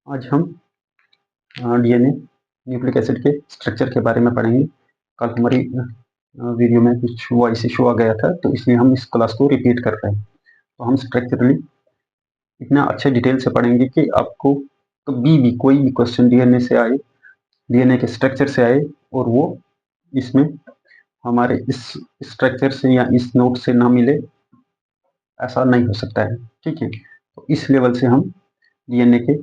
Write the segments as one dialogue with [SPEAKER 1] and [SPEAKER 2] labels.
[SPEAKER 1] आज हम DNA nucleic acid के स्ट्रक्चर के बारे में पढ़ेंगे। कल हमारी वीडियो में कुछ वॉइस इशू आ गया था, तो इसलिए हम इस क्लास को रिपीट कर रहे हैं। तो हम स्ट्रक्चरली इतना अच्छे डिटेल से पढ़ेंगे कि आपको कभी भी कोई भी क्वेश्चन डीएनए से आए, डीएनए के स्ट्रक्चर से आए और वो इसमें हमारे इस स्ट्रक्चर से या इस नोट से ना मिले, ऐसा नहीं हो सकता है। ठीक है, तो इस लेवल से हम डीएनए के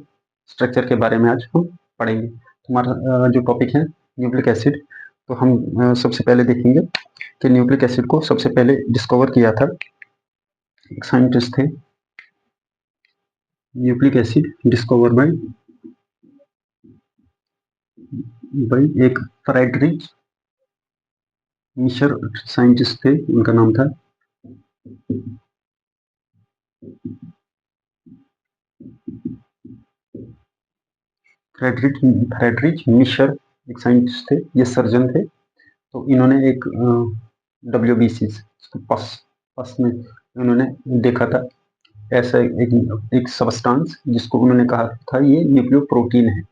[SPEAKER 1] स्ट्रक्चर के बारे में आज हम पढ़ेंगे। हमारा जो टॉपिक है न्यूक्लिक एसिड, तो हम सबसे पहले देखेंगे कि न्यूक्लिक एसिड को सबसे पहले डिस्कवर किया था एक साइंटिस्ट थे। न्यूक्लिक एसिड डिस्कवर बाय एक फ्रेडरिक मिशर साइंटिस्ट थे, उनका नाम था। फ्रेडरिक मिशर एक साइंटिस्ट थे, ये सर्जन थे। तो इन्होंने एक WBC पस में उन्होंने देखा था ऐसा एक सबस्टांस जिसको उन्होंने कहा था ये न्यूक्लियो प्रोटीन है।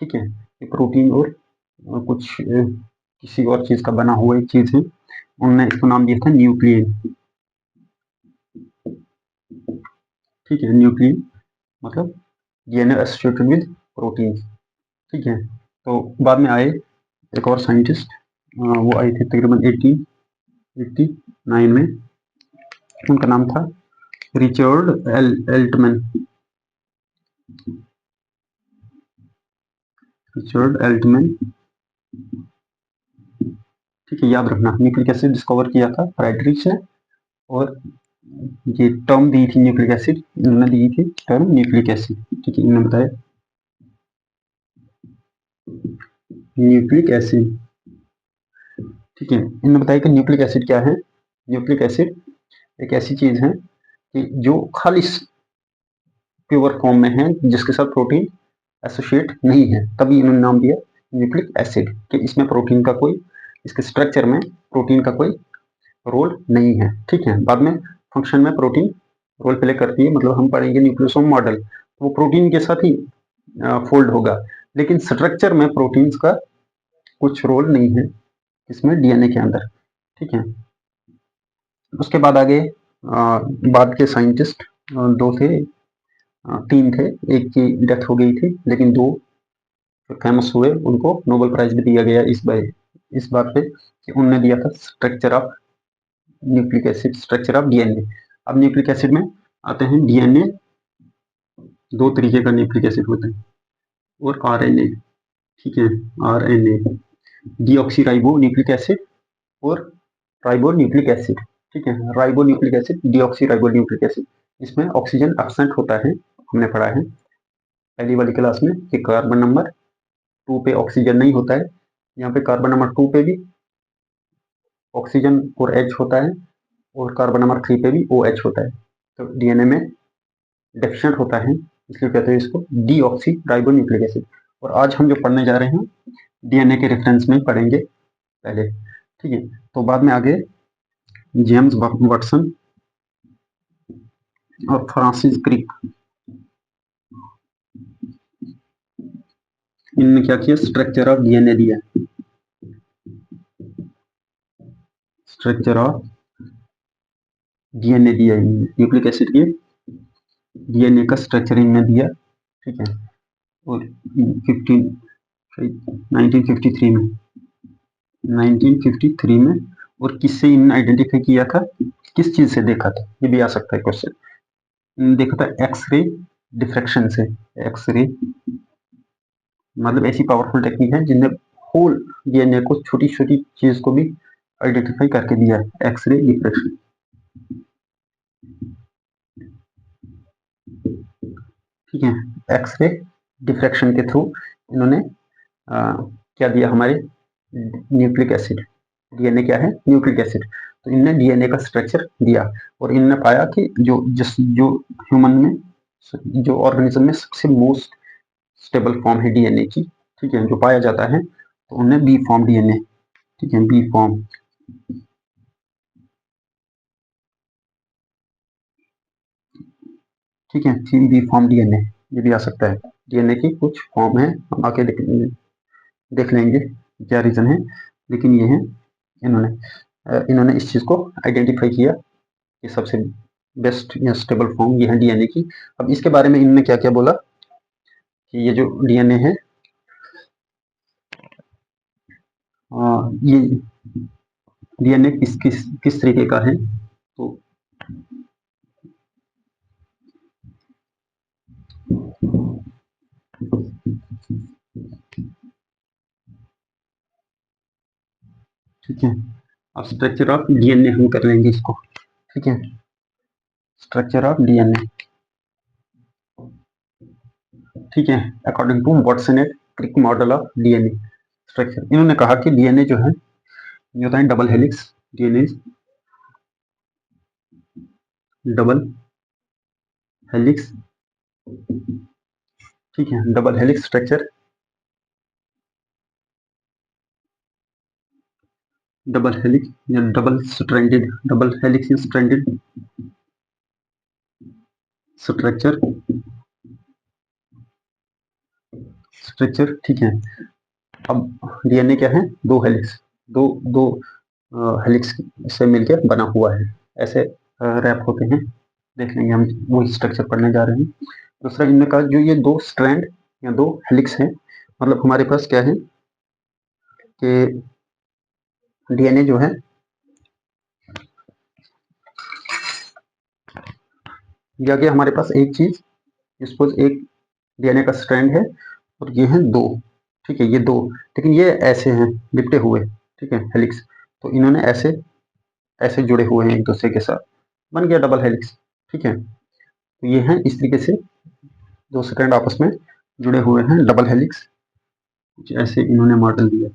[SPEAKER 1] ठीक है, ये प्रोटीन और कुछ किसी और चीज का बना हुआ एक चीज है। उन्होंने इसको नाम दिया था न्यूक्लियन। ठीक है, न्यूक्लियन मतलब डीएनए एसोसिएटेड विद प्रोटीन। ठीक है, तो बाद में आए एक और साइंटिस्ट, वो आए थे तकरीबन 1889 में। उनका नाम था रिचर्ड एल्टमैन। Richard Altman. ठीक है, याद रखना, न्यूक्लिक एसिड डिस्कवर किया था फ्रेडरिक ने, और ये टर्म दी थी न्यूक्लिक एसिड, इन्होंने दी थी टर्म न्यूक्लिक एसिड। ठीक है, इन्होंने बताया न्यूक्लिक एसिड। ठीक है, इन्होंने बताया कि न्यूक्लिक एसिड क्या है। न्यूक्लिक एसिड एक ऐसी चीज है कि जो खालिश प्योर फॉर्म में है, जिसके साथ प्रोटीन एसोसिएट नहीं है, तभी इन्होंने नाम दिया न्यूक्लिक एसिड कि इसमें प्रोटीन का कोई, इसके स्ट्रक्चर में प्रोटीन का कोई रोल नहीं है। ठीक है, बाद में फंक्शन में प्रोटीन रोल प्ले करती है, मतलब हम पढ़ेंगे न्यूक्लियोसोम मॉडल, तो वो प्रोटीन के साथ ही फोल्ड होगा, लेकिन स्ट्रक्चर में प्रोटीन्स का कुछ रोल नहीं है इसमें, डीएनए के अंदर। ठीक है, उसके बाद आगे बाद के साइंटिस्ट दो थे, तीन थे, एक की डेथ हो गई थी, लेकिन दो फेमस हुए, उनको नोबेल प्राइज भी दिया गया इस बात पे कि उन्होंने दिया था structure of nucleic acid, structure of DNA. अब न्यूक्लिक एसिड में आते हैं डीएनए, दो तरीके का न्यूक्लिक एसिड होता है, और आरएनए। ठीक है, RNA deoxy ribo nucleic acid और राइबो न्यूक्लिक एसिड। ठीक है, ribo nucleic acid, deoxy ribo nucleic acid, इसमें ऑक्सीजन एब्सेंट होता है। हमने पढ़ा है पहली वाली क्लास में कि कार्बन नंबर 2 पे ऑक्सीजन नहीं होता है, यहाँ पे कार्बन नंबर 2 पे भी ऑक्सीजन और H होता है, और कार्बन नंबर 3 पे भी OH होता है। तो डीएनए में डेफिशिएंट होता है, इसलिए कहते हैं इसको डीऑक्सी राइबो न्यूक्लिक एसिड। और आज हम जो पढ़ने जा रहे हैं डीएनए के रेफरेंस में पढ़ेंगे पहले। ठीक है, तो बाद में आगे जेम्स वाटसन और फ्रांसिस क्रिक, इनने क्या किया, स्ट्रक्चर ऑफ डीएनए दिया। स्ट्रक्चर ऑफ डीएनए दिया न्यूक्लिक एसिड के, डीएनए का स्ट्रक्चर इनने दिया। ठीक है, और 1953 में, और किससे इन्होंने आइडेंटिफाई किया था, किस चीज से देखा था, ये भी आ सकता है क्वेश्चन। देखा था एक्सरे डिफ्रैक्शन से। एक्सरे मतलब ऐसी पावरफुल टेक्निक है जिनने होल डीएनए को, छोटी छोटी चीज को भी आइडेंटिफाई करके दिया है, एक्सरे डिफ्रैक्शन। ठीक है, एक्सरे डिफ्रैक्शन के थ्रू इन्होंने क्या दिया, हमारे न्यूक्लिक एसिड, डीएनए क्या है, न्यूक्लिक एसिड। तो इनने डीएनए का स्ट्रक्चर दिया, और इनने पाया कि जो ह्यूमन में, जो ऑर्गेनिज्म में सबसे मोस्ट स्टेबल फॉर्म है डीएनए की, ठीक है, जो पाया जाता है, तो उन्हें बी फॉर्म डीएनए। ठीक है, बी फॉर्म। ठीक है, बी फॉर्म डीएनए, ये भी आ सकता है। डीएनए की कुछ फॉर्म है, हम आके देख लेंगे क्या रीज़न है, लेकिन ये है इन्होंने इस चीज़ को आइडेंटिफाई किया कि सबसे बेस्ट या स्टेबल फॉर्म ये है डीएनए की। अब इसके बारे में इन्होंने क्या क्या बोला कि ये जो डीएनए है ये डीएनए किस तरीके का है, तो ठीक है। अब स्ट्रक्चर ऑफ डीएनए हम कर लेंगे इसको, ठीक है। स्ट्रक्चर ऑफ डीएनए, ठीक है, according to Watson at Crick model of DNA structure. इन्होंने कहा कि डीएनए जो है ये होता है double helix DNA, double helix, ठीक है, double helix structure, double helix या डबल हेलिक्स स्ट्रैंडेड स्ट्रक्चर, ठीक है। अब डीएनए क्या है, दो हेलिक्स, दो दो हेलिक्स से मिलकर बना हुआ है, ऐसे रैप होते हैं, देख लेंगे हम, वही स्ट्रक्चर पढ़ने जा रहे हैं। दूसरा इनने कहा जो ये दो स्ट्रैंड या दो हेलिक्स हैं, मतलब हमारे पास क्या है कि डीएनए जो है या कि हमारे पास एक चीज, सपोज एक डीएनए का स्ट्रैंड है और ये हैं दो, ठीक है, ये दो, लेकिन ये ऐसे हैं लिपटे हुए, ठीक है, हेलिक्स, तो इन्होंने ऐसे ऐसे जुड़े हुए हैं एक दूसरे के साथ, बन गया डबल हेलिक्स, ठीक है। तो ये हैं इस तरीके से दो स्ट्रैंड आपस में जुड़े हुए हैं, डबल हेलिक्स, कुछ ऐसे इन्होंने मॉडल दिया,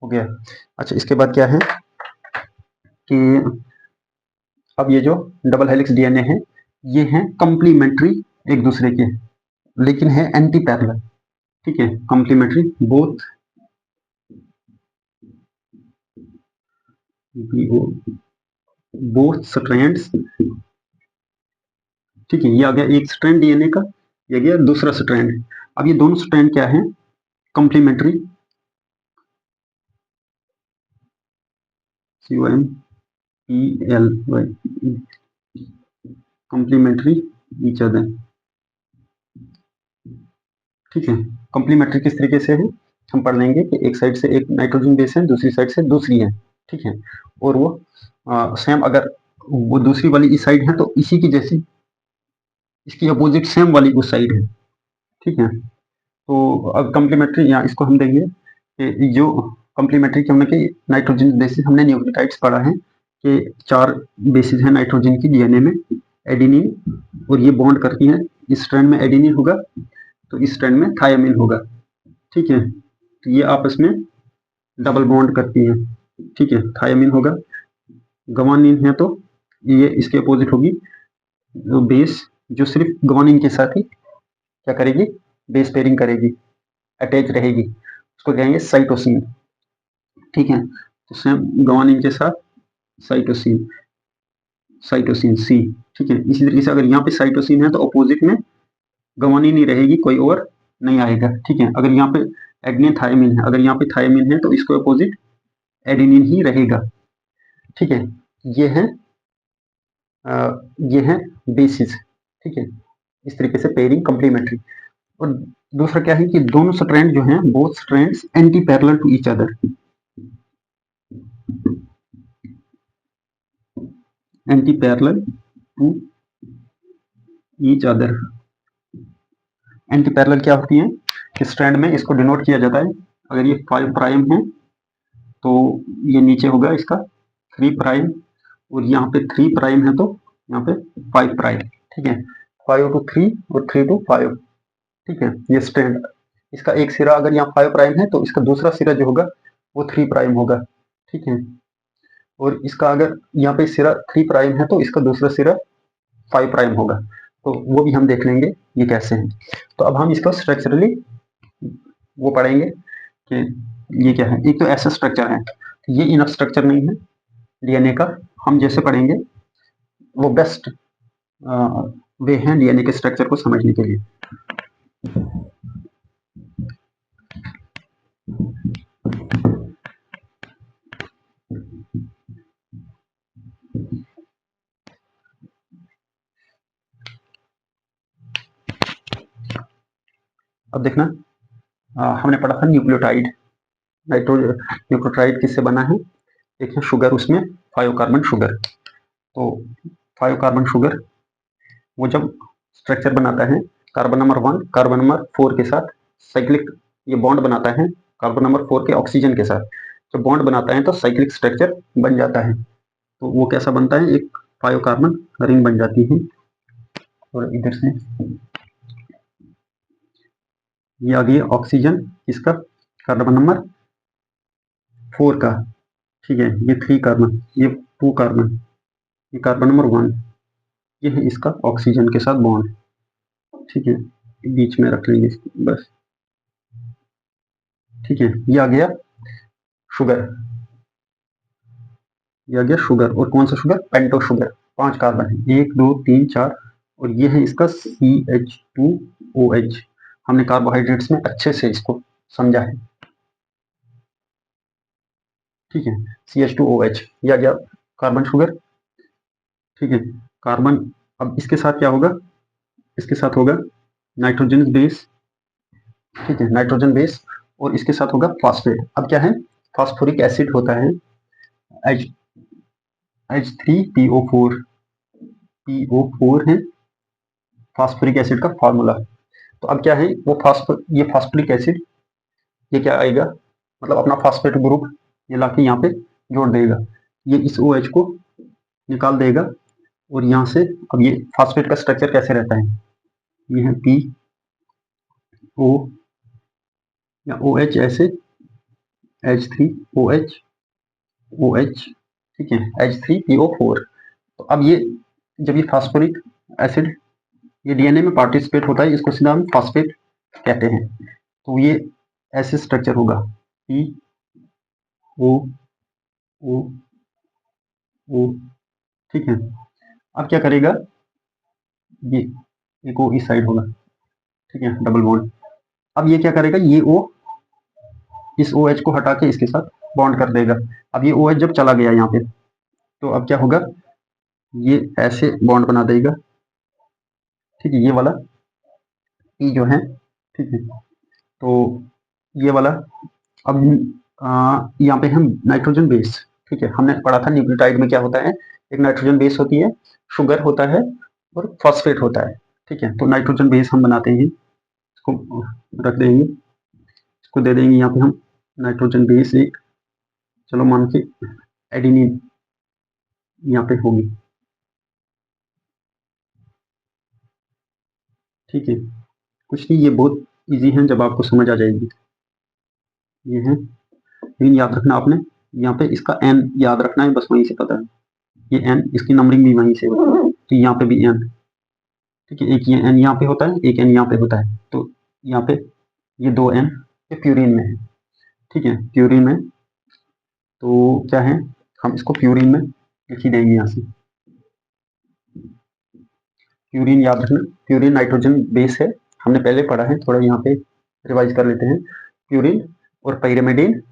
[SPEAKER 1] हो गया। अच्छा, इसके बाद क्या है कि अब ये जो डबल हेलिक्स डीएनए है ये हैं कंप्लीमेंट्री एक दूसरे के, लेकिन है एंटी पैरेलल, ठीक है, कंप्लीमेंट्री बोथ बोथ स्ट्रैंड्स, ठीक है, ये आ गया एक स्ट्रैंड डीएनए का, ये गया दूसरा स्ट्रैंड। अब ये दोनों स्ट्रैंड क्या है, complementary, COMPLY, complementary each other, ठीक है। कंप्लीमेंट्री किस तरीके से है, हम पढ़ लेंगे कि एक साइड से एक नाइट्रोजन बेस है, दूसरी साइड से दूसरी है, ठीक है, और वो सेम अगर वो दूसरी वाली इस साइड है तो इसी की जैसी इसकी अपोजिट सेम वाली उस साइड है, ठीक है। तो अब कंप्लीमेंट्री यहाँ इसको हम देंगे कि जो कंप्लीमेंट्री के हमने कि नाइट्रोजन बेसिस हमने न्यूक्लियोटाइड्स पढ़ा है कि 4 बेसिस हैं नाइट्रोजन की डीएनए में, एडेनिन, और ये बॉन्ड करती हैं, इस स्ट्रैंड में एडेनिन होगा तो इस स्ट्रैंड में थायमिन होगा, ठीक है। तो ये आपस में डबल बॉन्ड करती हैं, ठीक है, थायमिन होगा, गवानिन है तो ये इसके अपोजिट होगी, तो बेस जो सिर्फ गवानिन के साथ ही क्या करेगी, बेस पेयरिंग करेगी, अटैच रहेगी, उसको कहेंगे साइटोसिन, ठीक है। तो सेम गवानिन के साथ साइटोसिन, साइटोसिन सी, ठीक है। इसी तरीके से अगर यहाँ पे साइटोसिन है तो अपोजिट में गवानिन ही रहेगी, कोई और नहीं आएगा, ठीक है। अगर यहाँ पे एडेनिन थायमिन है, अगर यहाँ पे थायमिन है तो इसको अपोजिट एडेनिन ही रहेगा, ठीक है। ये है बेसिस, ठीक है, इस तरीके से पेयरिंग कंप्लीमेंट्री। और दूसरा क्या है कि दोनों स्ट्रैंड जो हैं both strands anti parallel to each other, anti parallel to each other. Anti parallel क्या होती है कि स्ट्रैंड में इसको डिनोट किया जाता है, अगर ये 5 प्राइम है तो ये नीचे होगा इसका 3 प्राइम, और यहाँ पे 3 प्राइम है तो यहाँ पे 5 प्राइम, ठीक है, 5 to 3 और 3 to 5, ठीक है। ये स्ट्रैंड, इसका एक सिरा अगर यहाँ 5 प्राइम है तो इसका दूसरा सिरा जो होगा वो 3 प्राइम होगा, ठीक है। और इसका अगर यहाँ पे सिरा 3 प्राइम है तो इसका दूसरा सिरा 5 प्राइम होगा, तो वो भी हम देख लेंगे ये कैसे हैं। तो अब हम इसको स्ट्रक्चरली वो पढ़ेंगे कि ये क्या है। एक तो ऐसा स्ट्रक्चर है, ये इनफ स्ट्रक्चर नहीं है डीएनए का, हम जैसे पढ़ेंगे वो बेस्ट वे हैं डीएनए के स्ट्रक्चर को समझने के लिए। अब देखना, हमने पढ़ा था न्यूक्लियोटाइड। न्यूक्लियोटाइड किससे बना है? एक है शुगर, उसमें 5 कार्बन शुगर। तो 5 कार्बन शुगर वो जब स्ट्रक्चर बनाता है कार्बन नंबर 1 कार्बन नंबर 4 के साथ साइक्लिक ये बॉन्ड बनाता है कार्बन नंबर 4 के ऑक्सीजन के साथ। जब बॉन्ड बनाता है तो साइक्लिक स्ट्रक्चर बन जाता है। तो वो कैसा बनता है? एक 5 कार्बन रिंग बन जाती है। और इधर से ये आ गई ऑक्सीजन, इसका कार्बन नंबर 4 का, ठीक है। ये 3 कार्बन, ये 2 कार्बन, ये कार्बन नंबर 1, ये है इसका ऑक्सीजन के साथ बॉन्ड, ठीक है। बीच में रख लेंगे इसको बस, ठीक है। ये आ गया शुगर, ये आ गया शुगर। और कौन सा शुगर? पेंटो शुगर। 5 कार्बन है, 1 2 3 4। और ये है इसका CH2OH। हमने कार्बोहाइड्रेट्स में अच्छे से इसको समझा है, ठीक है। CH2OH, ये आ गया कार्बन शुगर, ठीक है। कार्बन, अब इसके साथ क्या होगा? इसके साथ होगा नाइट्रोजन बेस, ठीक है, नाइट्रोजन बेस। और इसके साथ होगा फॉस्फेट। अब क्या है? फॉस्फोरिक एसिड होता है H H3PO4, PO4 है फॉस्फोरिक एसिड का फार्मूला। तो अब क्या है? वो ये फॉस्फोरिक एसिड, ये क्या आएगा? मतलब अपना फॉस्फेट ग्रुप ये लाके यहाँ पे जोड़ देगा। ये इस OH को निकाल देगा। और यहाँ से अब ये फॉस्फेट का स्ट्रक्चर कैसे रहता है? ये है PO या OH, ऐसे H3OH, ठीक है, H3PO4। तो अब ये जब ये फॉस्फोरिक एसिड ये डीएनए में पार्टिसिपेट होता है, इसको सीधा हम फॉस्फेट कहते हैं। तो ये ऐसे स्ट्रक्चर होगा, PO O, ठीक है। अब क्या करेगा? ये एक O इस साइड होगा, ठीक है, डबल बॉन्ड। अब ये क्या करेगा? ये O इस OH को हटा के इसके साथ बॉन्ड कर देगा। अब ये OH जब चला गया यहाँ पे, तो अब क्या होगा? ये ऐसे बॉन्ड बना देगा, ठीक है, ये वाला P जो है, ठीक है। तो ये वाला, अब यहाँ पे हम नाइट्रोजन बेस, ठीक है, हमने पढ़ा था न्यूक्लियोटाइड में क्या होता है? एक नाइट्रोजन बेस होती है, शुगर होता है, और फॉस्फेट होता है, ठीक है। तो नाइट्रोजन बेस हम बनाते हैं, इसको रख देंगे, इसको दे देंगे यहाँ पे हम नाइट्रोजन बेस एक, चलो मान के एडिनिन यहाँ पे होगी, ठीक है। कुछ नहीं, ये बहुत इजी है, जब आपको समझ आ जाएगी। ये है, लेकिन याद रखना आपने यहाँ पे इसका एन याद रखना है, बस वहीं से पता है। ये एन, इसकी नंबरिंग भी वहीं से होती है, तो यहाँ पे भी एन, ठीक है। एक ये एन यहाँ पे होता है, एक एन यहाँ पे होता है। तो यहाँ पे ये 2 एन ये प्यूरिन में है, ठीक है, प्यूरिन में। तो क्या है? हम इसको प्यूरिन में लिख ही देंगे यहाँ से। प्यूरिन याद रखना, प्यूरिन नाइट्रोजन बेस है, हमने पहले पढ़ा है, थोड़ा यहाँ पे रिवाइज कर लेते हैं। प्यूरिन और पाइरिमिडीन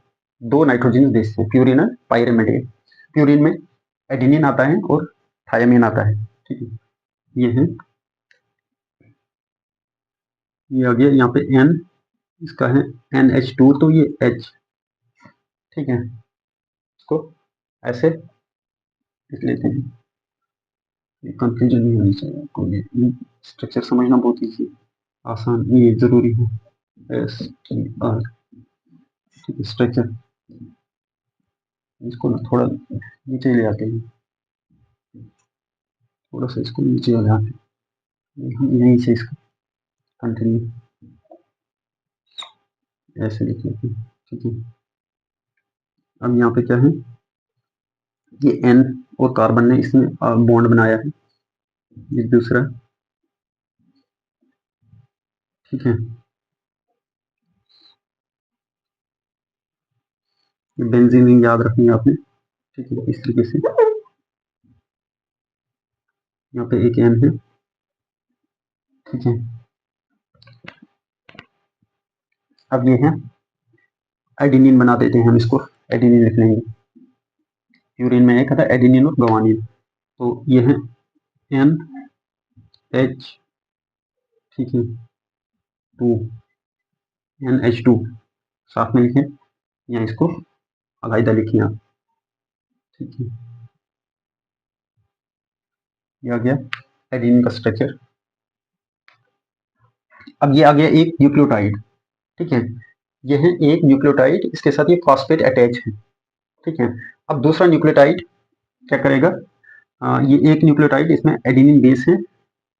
[SPEAKER 1] 2 नाइट्रोजन बेस है, प्यूरिन और पाइरिमिडीन। प्यूरिन में एडिनिन आता है और थायमिन आता है, ठीक है। ये है, ये आ गया यहाँ पे एन, इसका है NH2, तो ये H, ठीक है। इसको ऐसे लिख लेते हैं, कंफ्यूजन नहीं होनी चाहिए आपको। ये स्ट्रक्चर समझना बहुत ईजी आसान, ये जरूरी है। STR, ठीक है, स्ट्रक्चर। इसको ना थोड़ा नीचे ले आते हैं, थोड़ा सा इसको नीचे ले आते हैं, हम यहीं से इसका कंटिन्यू ऐसे लिख लेते हैं, ठीक है। अब यहाँ पे क्या है? ये N और कार्बन ने इसमें बॉन्ड बनाया है, ये दूसरा, ठीक है। ये बेंजीन रिंग याद रखनी है आपने, ठीक है, इस तरीके से। यहाँ पे एक N है, ठीक है। अब ये है एडिनिन, बना देते हैं हम इसको, एडिनिन लिख लेंगे। यूरिन में एक था एडिनिन और गवानिन, तो ये है NH, ठीक है, 2, NH2 साथ में लिखें या इसको अलग लिखिए आप, ठीक है। ये आ गया एडिनिन का स्ट्रक्चर। अब ये आ गया एक न्यूक्लियोटाइड, ठीक है। ये है एक न्यूक्लियोटाइड, इसके साथ ये फॉस्फेट अटैच है, ठीक है। अब दूसरा न्यूक्लियोटाइड क्या करेगा, ये एक न्यूक्लियोटाइड, इसमें एडिनिन बेस है,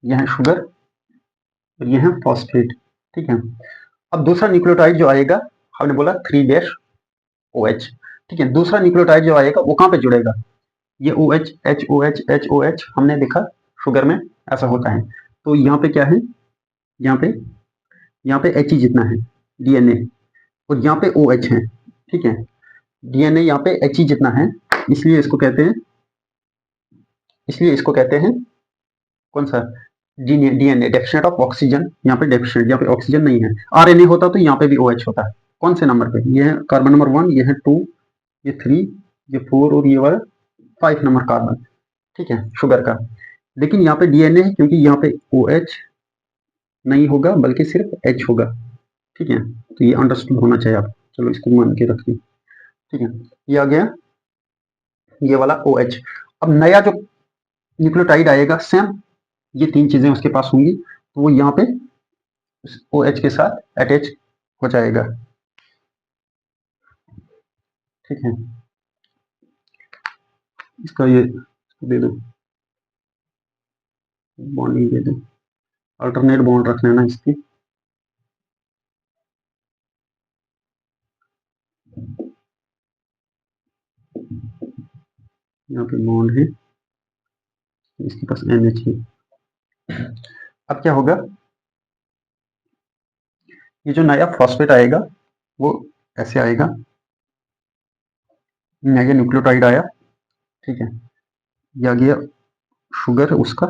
[SPEAKER 1] यह है शुगर और यह है फॉस्फेट, ठीक है। अब दूसरा न्यूक्लियोटाइड जो आएगा, हमने बोला 3-OH, ठीक है। दूसरा न्यूक्लियोटाइड जो आएगा वो कहाँ पे जुड़ेगा, ये OH HOH HOH हमने देखा शुगर में ऐसा होता है, तो यहाँ पे क्या है, यहाँ पे He जितना है DNA, और यहाँ पे OH है, ठीक है। DNA यहाँ पे He जितना है, इसलिए इसको कहते हैं कौन सा, DNA डेफिशिएंट ऑफ ऑक्सीजन, यहाँ पे डेफिशिएंट, यहाँ पे ऑक्सीजन नहीं है। RNA होता तो यहाँ पे भी OH होता है, कौन से नंबर पे, ये है कार्बन नंबर 1, ये है 2, ये 3, ये 4 और ये वाला 5 नंबर कार्बन, ठीक है, शुगर का। लेकिन यहाँ पे DNA है क्योंकि यहाँ पे OH नहीं होगा बल्कि सिर्फ H होगा, ठीक है। तो ये अंडरस्टूड होना चाहिए आप, चलो इसको मान के रखिए, ठीक है। ये आ गया ये वाला OH। अब नया जो न्यूक्लियोटाइड आएगा सेम ये तीन चीजें उसके पास होंगी, तो वो यहाँ पे OH के साथ अटैच हो जाएगा, ठीक है। इसका ये दे दो, बॉन्डिंग दे दो, अल्टरनेट बॉन्ड रखना है ना इसकी, यहाँ पे बॉन्ड है, इसके पास NH है। अब क्या होगा, ये जो नया फॉस्फेट आएगा वो ऐसे आएगा, नया न्यूक्लियोटाइड आया, ठीक है। ये आ गया शुगर उसका,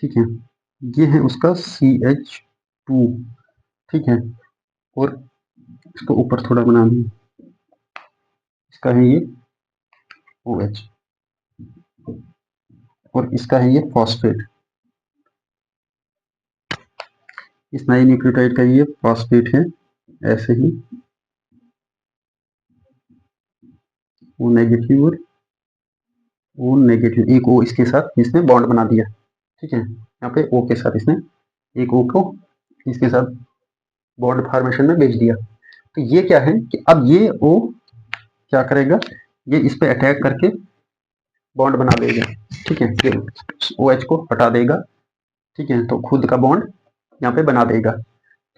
[SPEAKER 1] ठीक है। ये है उसका CH2, ठीक है। और इसको ऊपर थोड़ा बना दें, इसका है ये OH और इसका है ये फॉस्फेट, इस नए न्यूक्लियोटाइड का ये फॉस्फेट है, ऐसे ही वो नेगेटिव और वो नेगेटिव, एक O इसके साथ इसने बॉन्ड बना दिया, ठीक है। यहाँ पे O के साथ इसने एक O को इसके साथ बॉन्ड फॉर्मेशन में भेज दिया। तो ये क्या है कि अब ये O क्या करेगा, ये इस पे अटैक करके बॉन्ड बना देगा, ठीक है। फिर OH को हटा देगा, ठीक है, तो खुद का बॉन्ड यहाँ पे बना देगा,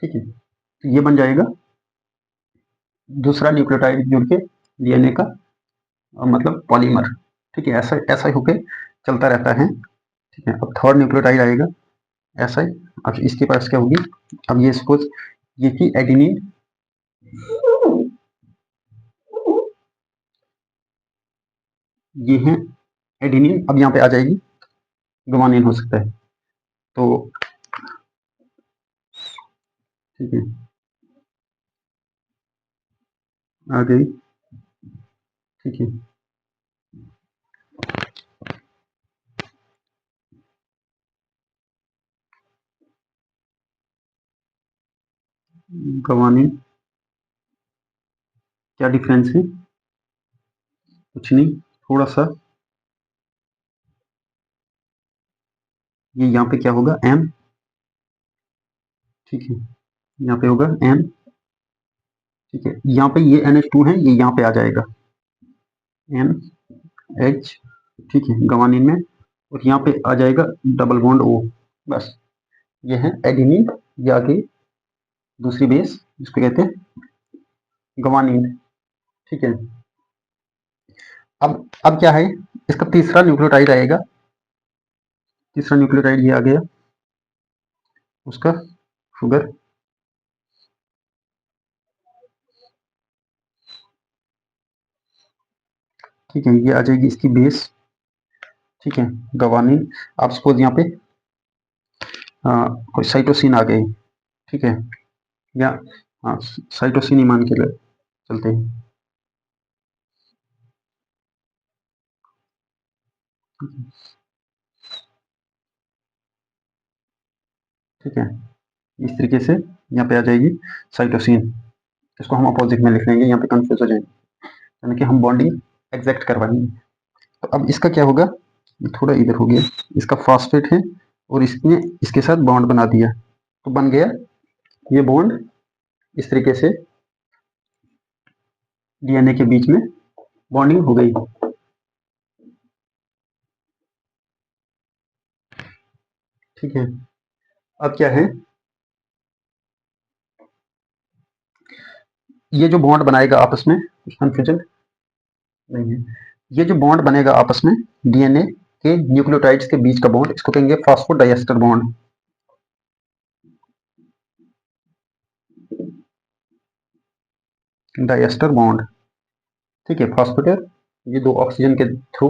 [SPEAKER 1] ठीक है। तो ये बन जाएगा दूसरा न्यूक्लियोटाइड जुड़ के DNA का मतलब पॉलीमर, ठीक है। ऐसा ऐसा ही होके चलता रहता है, ठीक है। अब थर्ड न्यूक्लियोटाइड आएगा ऐसा ही, अब इसके पास क्या होगी, अब ये सपोज ये की एडिनिन, ये है एडिनिन, अब यहाँ पे आ जाएगी गुवानिन हो सकता है, तो ठीक है आ गई, ठीक है। गुवानिन क्या डिफरेंस है, कुछ नहीं, थोड़ा सा ये यहाँ पे क्या होगा M, ठीक है, यहाँ पे होगा M, ठीक है। यहाँ पे ये NH2 है, ये यहाँ पे आ जाएगा NH, ठीक है, गवानिन में, और यहाँ पे आ जाएगा डबल बॉन्ड O, बस ये है एडिनिन, ये आगे दूसरी बेस जिसको कहते हैं गवानिन, ठीक है। अब क्या है, इसका तीसरा न्यूक्लियोटाइड आएगा, तीसरा न्यूक्लियोटाइड ये आ गया उसका शुगर, ठीक है, ये आ जाएगी इसकी बेस। ठीक है, गवानीन। आप सपोज यहाँ पे कोई साइटोसिन आ गई, ठीक है, या हाँ साइटोसिन ही मान के चलते हैं। ठीक है, इस तरीके से यहाँ पे आ जाएगी साइटोसिन। इसको हम अपोजिट में लिख लेंगे, यहाँ पे कंफ्यूज हो जाएंगे, यानी कि हम बॉन्डिंग एग्जैक्ट करवाएंगे। तो अब इसका क्या होगा, थोड़ा इधर हो गया, इसका फॉस्फेट है और इसने इसके साथ बॉन्ड बना दिया, तो बन गया ये बॉन्ड। इस तरीके से डीएनए के बीच में बॉन्डिंग हो गई। ठीक है, अब क्या है, ये जो बॉन्ड बनाएगा आपस में, कुछ कंफ्यूजन नहीं है, ये जो बॉन्ड बनेगा आपस में डीएनए के न्यूक्लियोटाइड्स के बीच का बॉन्ड, इसको कहेंगे फॉस्फोडाइएस्टर बॉन्ड। डाइएस्टर बॉन्ड, ठीक है, फॉस्फेट, ये दो ऑक्सीजन के थ्रू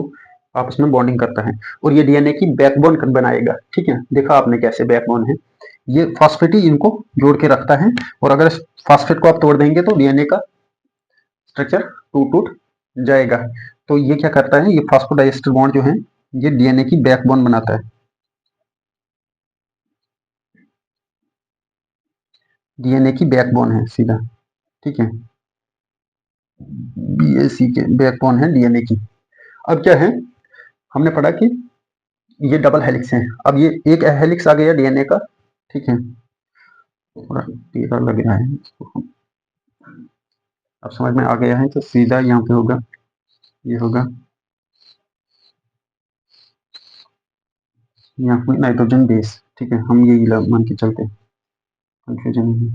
[SPEAKER 1] आपस में बॉन्डिंग करता है और ये डीएनए की बैकबोन बनाएगा। ठीक है, देखा आपने कैसे बैकबोन है, ये फॉस्फेट ही इनको जोड़ के रखता है, और अगर फॉस्फेट को आप तोड़ देंगे तो डीएनए का स्ट्रक्चर टूट टूट जाएगा। तो ये क्या करता है, ये फॉस्फोडाइएस्टर बॉन्ड जो है ये डीएनए की बैकबोन बनाता है। डीएनए की बैकबोन है सीधा। ठीक है, बीएसी के बैकबोन है डीएनए की। अब क्या है, हमने पढ़ा कि ये डबल हेलिक्स है, अब ये एक हेलिक्स आ गया डीएनए का। ठीक है, थोड़ा टेढ़ा लग रहा है इसको, अब समझ में आ गया है, तो सीधा यहाँ पे होगा, ये होगा यहाँ पे नाइट्रोजन बेस। ठीक है, हम यही मान के चलते हैं, कंफ्यूजन नहीं।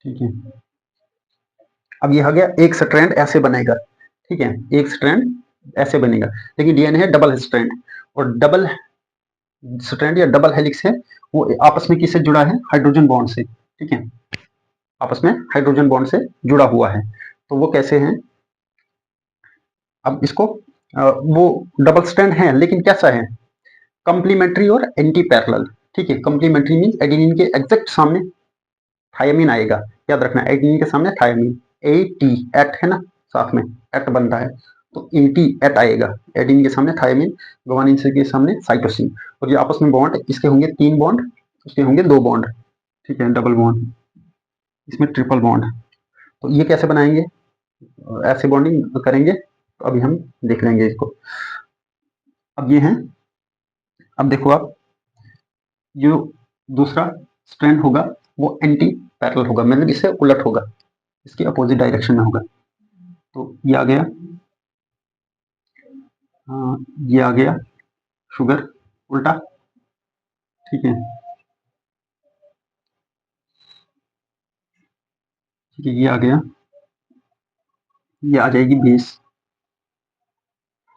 [SPEAKER 1] ठीक है, अब ये हो गया एक स्ट्रैंड ऐसे बनेगा। ठीक है, एक स्ट्रैंड ऐसे बनेगा, लेकिन डीएनए है डबल स्ट्रैंड, और डबल स्ट्रैंड या डबल हेलिक्स है वो आपस में किससे जुड़ा है, हाइड्रोजन बॉन्ड से। ठीक है, आपस में हाइड्रोजन बॉन्ड से जुड़ा हुआ है। तो वो कैसे हैं, अब इसको वो डबल स्ट्रैंड है लेकिन कैसा है, कंप्लीमेंट्री और एंटी पैरेलल। ठीक है, कंप्लीमेंट्री मीन एडेनिन के एग्जैक्ट सामने थायमिन आएगा, याद रखना एडेनिन के सामने थायमिन, ए टी एट है ना, साथ में एट बनता है, तो एटी एट आएगा, एडेनिन के सामने थायमिन, गुआनिन के सामने साइटोसिन, और ये आपस में बॉन्ड, इसके होंगे 3 बॉन्ड, उसके होंगे 2 बॉन्ड। ठीक है, डबल बॉन्ड, इसमें ट्रिपल बॉन्ड। तो ये कैसे बनाएंगे, ऐसे बॉन्डिंग करेंगे, तो अभी हम देख लेंगे इसको। अब ये है, अब देखो आप, जो दूसरा स्ट्रैंड होगा वो एंटी पैरेलल होगा, मतलब इससे उलट होगा, इसके अपोजिट डायरेक्शन में होगा। तो ये आ गया, ये आ गया शुगर उल्टा। ठीक है, ठीक है, ये आ गया, ये आ जाएगी बेस।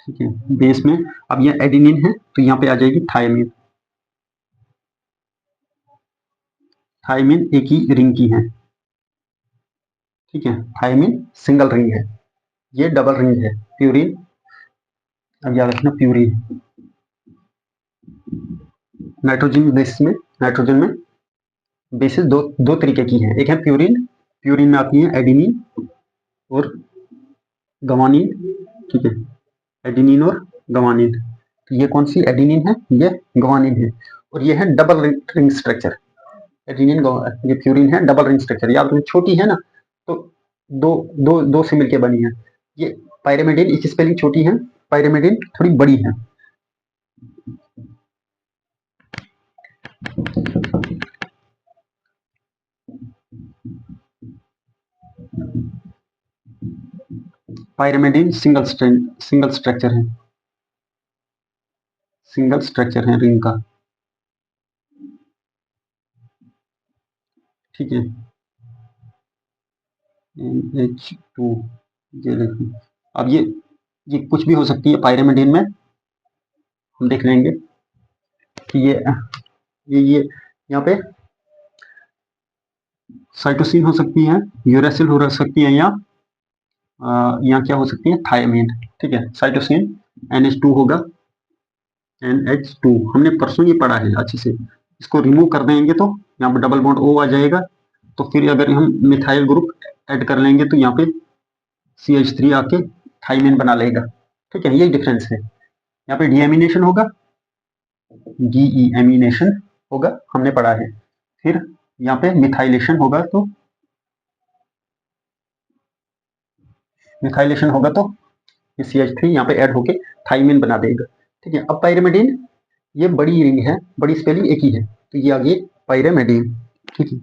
[SPEAKER 1] ठीक है, बेस में अब ये एडेनिन है तो यहाँ पे आ जाएगी थायमिन। थायमिन एक ही रिंग की है। ठीक है, थायमिन सिंगल रिंग है, ये डबल रिंग है प्यूरिन। अब याद रखना प्यूरिन, नाइट्रोजन बेस में, नाइट्रोजन में बेसिस दो दो तरीके की हैं, एक है प्यूरिन, प्यूरिन में आती है एडेनिन और गवानीन। ठीक है, एडेनिन और गवानीन, तो ये कौन सी एडेनिन है, ये गवानीन है, और ये है डबल रिंग स्ट्रक्चर। एडेनिन, ये प्यूरिन है डबल रिंग स्ट्रक्चर, याद रखना छोटी है ना, तो दो दो दो से मिलकर बनी है। ये पायरेमिडिन, इसकी स्पेलिंग छोटी है, पायरेमिडिन थोड़ी बड़ी है। पायरेमिडिन सिंगल स्ट्रक्चर है, सिंगल स्ट्रक्चर है रिंग का। ठीक है, NH2, ये देखिए, अब ये कुछ भी हो सकती है पायरेमिडिन में, हम देख लेंगे कि ये यहाँ पे साइटोसिन हो सकती है, यूरेसिल हो सकती है, या क्या हो सकती है, थायमीन। ठीक है, साइटोसिन NH2 होगा, NH2 हमने परसों ये पढ़ा है अच्छे से। इसको रिमूव कर देंगे तो यहाँ पे डबल बॉन्ड O आ जाएगा, तो फिर अगर हम मिथाइल ग्रुप ऐड कर लेंगे तो यहाँ पे CH3 आके थाइमिन बना लेगा। ठीक है, ये डिफरेंस है। यहाँ पे डीएमिनेशन होगा, DE एमिनेशन होगा, हमने पढ़ा है। फिर यहाँ पे मिथाइलेशन होगा, तो मिथाइलेशन होगा तो CH3 यहाँ पे ऐड होके थाइमिन बना देगा। ठीक है, अब पायरिमिडीन, ये बड़ी रिंग है, बड़ी स्पेलिंग एक ही है, तो ये आ गई पायरिमिडीन। ठीक है,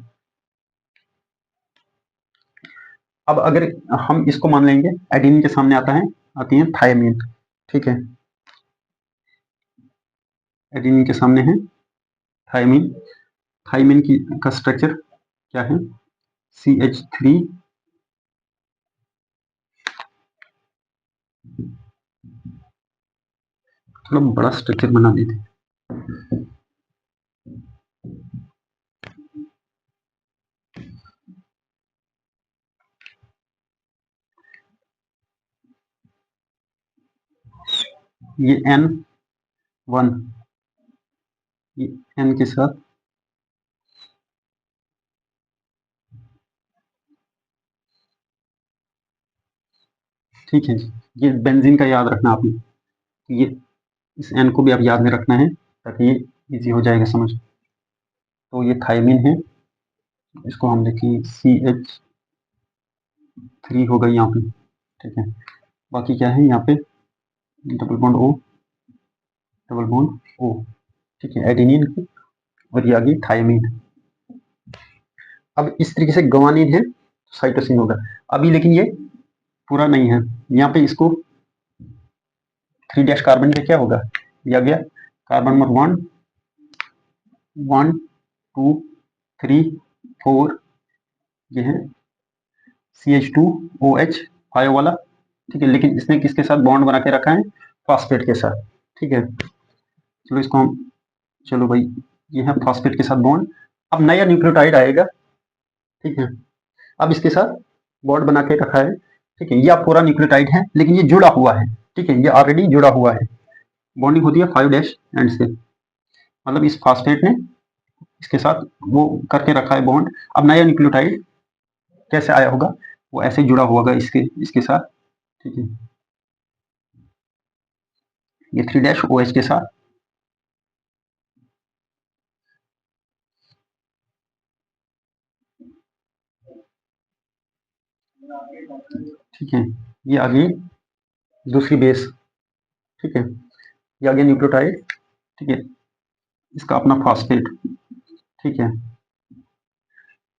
[SPEAKER 1] अब अगर हम इसको मान लेंगे, एडिनिन के सामने आता है, आती है थायमीन। ठीक है, एडिनिन के सामने है थायमीन। थायमीन की का स्ट्रक्चर क्या है, CH3, थोड़ा बड़ा स्ट्रक्चर बना देते, ये N1, ये N के साथ, ठीक है, ये बेंजीन का याद रखना आपने, ये इस N को भी आप याद में रखना है ताकि ये इजी हो जाएगा समझ। तो ये थायमीन है, इसको हम देखें CH3 होगा यहाँ पे। ठीक है, बाकी क्या है यहाँ पे, double bond O, double bond O। ठीक है, एडेनिन की, और ये आ गई थायमीन। अब इस तरीके से ग्वानिन है, साइटोसिन होगा। अभी लेकिन ये पूरा नहीं है, यहाँ पे इसको 3 कार्बन पे क्या होगा, ये आ गया कार्बन नंबर 1, 1 2 3 4, ये है CH2OH फाइव वाला। ठीक है, लेकिन इसने किसके साथ बॉन्ड बना के रखा है, फॉस्फेट के साथ। ठीक है, चलो इसको हम, चलो भाई, ये है फॉस्फेट के साथ बॉन्ड। अब नया न्यूक्लियोटाइड आएगा। ठीक है, अब इसके साथ बॉन्ड बना के रखा है। ठीक है, ये पूरा न्यूक्लियोटाइड है, लेकिन ये जुड़ा हुआ है। ठीक है, ये ऑलरेडी जुड़ा हुआ है, बॉन्डिंग होती है 5' एंड से, मतलब इस फॉस्फेट ने इसके साथ वो करके रखा है बॉन्ड। अब नया न्यूक्लियोटाइड कैसे आया होगा, वो ऐसे जुड़ा हुआ होगा इसके इसके साथ। ठीक है, ये 3' OH के साथ। ठीक है, ये आ गई दूसरी बेस। ठीक है, ये आ गया न्यूक्लियोटाइड। ठीक है, इसका अपना फॉस्फेट। ठीक है,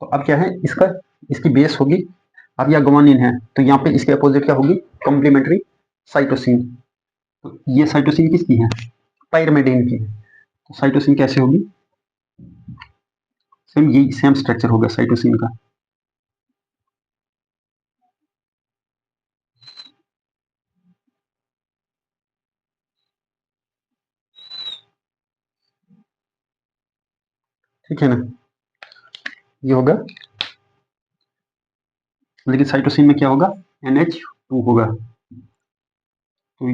[SPEAKER 1] तो अब क्या है, इसका, इसकी बेस होगी। अब यह गुआनिन है, तो यहाँ पे इसके अपोजिट क्या होगी, कॉम्प्लीमेंट्री साइटोसिन। तो ये साइटोसिन किसकी है, पायरिमिडीन की है। तो साइटोसिन कैसे होगी, सेम यही सेम स्ट्रक्चर होगा साइटोसिन का। ठीक है ना, ये होगा, लेकिन साइटोसिन में क्या होगा, NH2 होगा। तो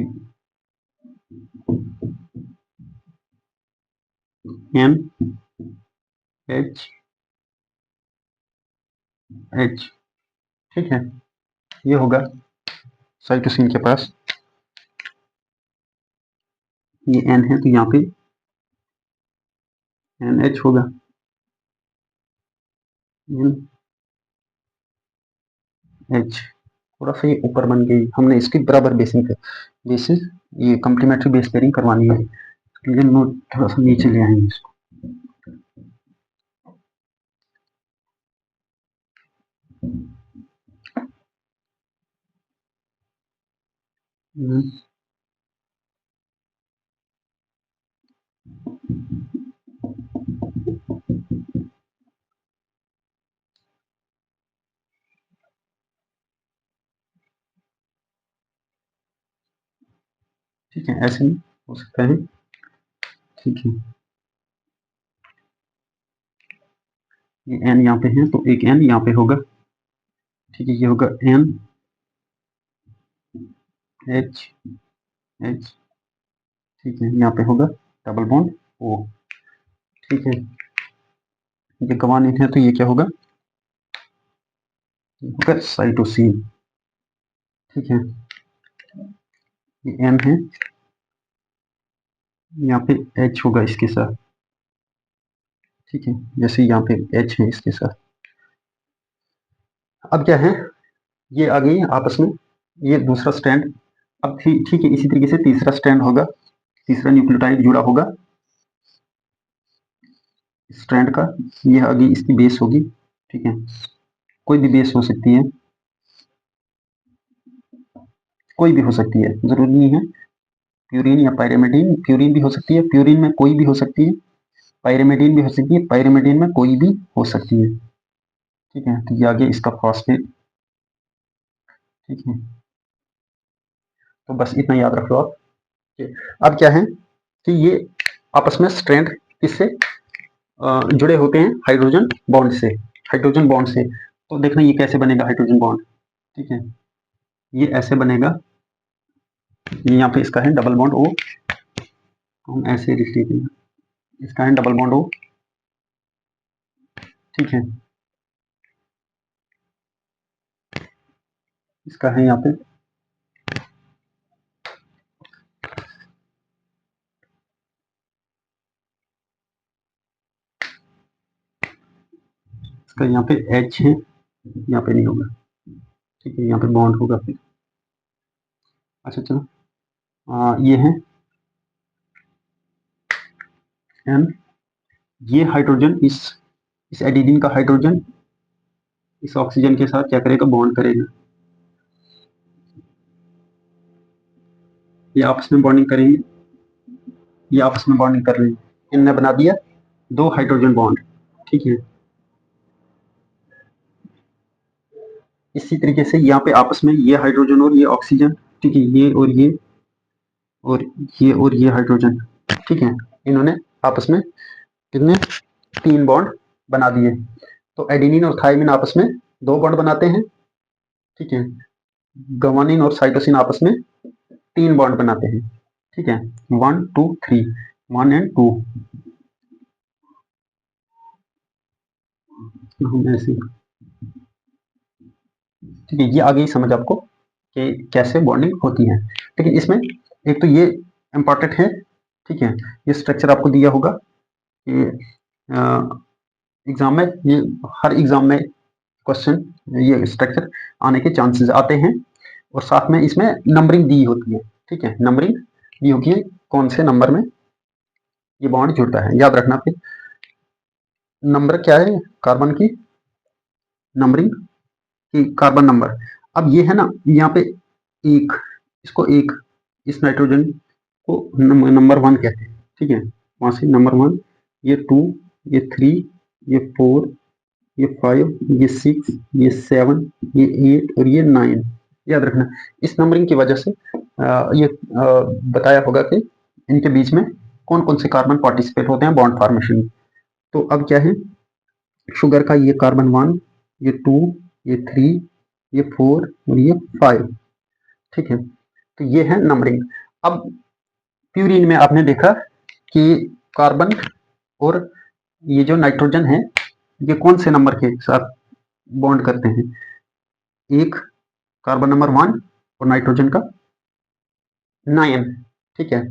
[SPEAKER 1] NH, ठीक है, ये होगा साइटोसिन के पास, ये N है तो यहाँ पे NH होगा, NH। थोड़ा सा ये ऊपर बन गई, हमने इसकी बराबर बेसिंग बेसिस, ये कम्प्लीमेंट्री बेस पेयरिंग करवानी है, इसलिए नोट थोड़ा सा नीचे ले आएंगे इसको। ठीक है, ऐसे ही हो सकता है। ठीक है, ये N यहाँ पे है तो एक N यहाँ पे होगा, ठीक है, ये होगा N H H, ठीक है, यहाँ पे होगा डबल बॉन्ड O, ठीक है, ये गवानीन है तो ये क्या होगा, होगा साइटोसिन, ठीक है, ये N है, यहाँ पे H होगा इसके साथ, ठीक है, जैसे यहाँ पे H है इसके साथ। अब क्या है, ये आ गई आपस में, ये दूसरा स्ट्रैंड। अब ठीक है, इसी तरीके से तीसरा स्ट्रैंड होगा, तीसरा न्यूक्लियोटाइड जुड़ा होगा स्ट्रैंड का, ये आ गई इसकी बेस होगी, ठीक है, कोई भी बेस हो सकती है, कोई भी हो सकती है, जरूरी नहीं है प्यूरिन या पायरिमिडीन, प्यूरिन भी हो सकती है, प्यूरिन में कोई भी हो सकती है, पायरिमिडीन भी हो सकती है, पायरिमिडीन में कोई भी हो सकती है, ठीक है, तो ये आगे इसका फॉस्फेट, ठीक है, तो बस इतना याद रख लो आप। अब क्या है कि ये आपस में स्ट्रैंड किससे जुड़े होते हैं, हाइड्रोजन बॉन्ड से, हाइड्रोजन बॉन्ड से। तो देखना ये कैसे बनेगा हाइड्रोजन बॉन्ड, ठीक है, ये ऐसे बनेगा, ये यहाँ पे इसका है डबल बॉन्ड O, हम ऐसे लिख लेते हैं, इसका है डबल बॉन्ड O, ठीक है, इसका है यहाँ पे, इसका यहाँ पे H है, यहाँ पे नहीं होगा, ठीक है, यहाँ पे बॉन्ड होगा फिर, अच्छा चलो, ये है N, ये हाइड्रोजन इस एडिनिन का हाइड्रोजन इस ऑक्सीजन के साथ क्या करेगा, बॉन्ड करेगा, ये आपस में बॉन्डिंग करेंगे, ये आपस में बॉन्डिंग कर रहे हैं, इनने बना दिया दो हाइड्रोजन बॉन्ड, ठीक है, इसी तरीके से यहाँ पे आपस में ये हाइड्रोजन और ये ऑक्सीजन, ठीक है, ये और ये और ये और ये हाइड्रोजन, ठीक है, इन्होंने आपस में कितने, 3 बॉन्ड बना दिए। तो एडेनिन और थायमिन आपस में 2 बॉन्ड बनाते हैं, ठीक है, गवानिन और साइटोसिन आपस में 3 बॉन्ड बनाते हैं, ठीक है, 1 2 3, 1 एंड 2, ऐसे, ठीक है, ये आ गई समझ आपको कि कैसे बॉन्डिंग होती है। लेकिन इसमें एक तो ये इम्पॉर्टेंट है, ठीक है, ये स्ट्रक्चर आपको दिया होगा कि एग्जाम में, ये हर एग्जाम में क्वेश्चन, ये स्ट्रक्चर आने के चांसेस आते हैं, और साथ में इसमें नंबरिंग दी होती है, ठीक है, नंबरिंग दी होती है, कौन से नंबर में ये बॉन्ड जुड़ता है, याद रखना। फिर नंबर क्या है, कार्बन की नंबरिंग की, कार्बन नंबर। अब ये है ना, यहाँ पे एक, इसको एक, इस नाइट्रोजन को नंबर 1 कहते हैं, ठीक है, वहां से नंबर 1, ये 2, ये 3, ये 4, ये 5, ये 6, ये 7, ये 8 और ये 9, याद रखना। इस नंबरिंग की वजह से ये बताया होगा कि इनके बीच में कौन कौन से कार्बन पार्टिसिपेट होते हैं बॉन्ड फॉर्मेशन में। तो अब क्या है, शुगर का ये कार्बन 1, ये 2, ये 3, ये 4 और ये 5, ठीक है, तो ये है नंबरिंग। अब प्यूरिन में आपने देखा कि कार्बन और ये जो नाइट्रोजन है, ये कौन से नंबर के साथ बॉन्ड करते हैं, एक कार्बन नंबर 1 और नाइट्रोजन का 9, ठीक है।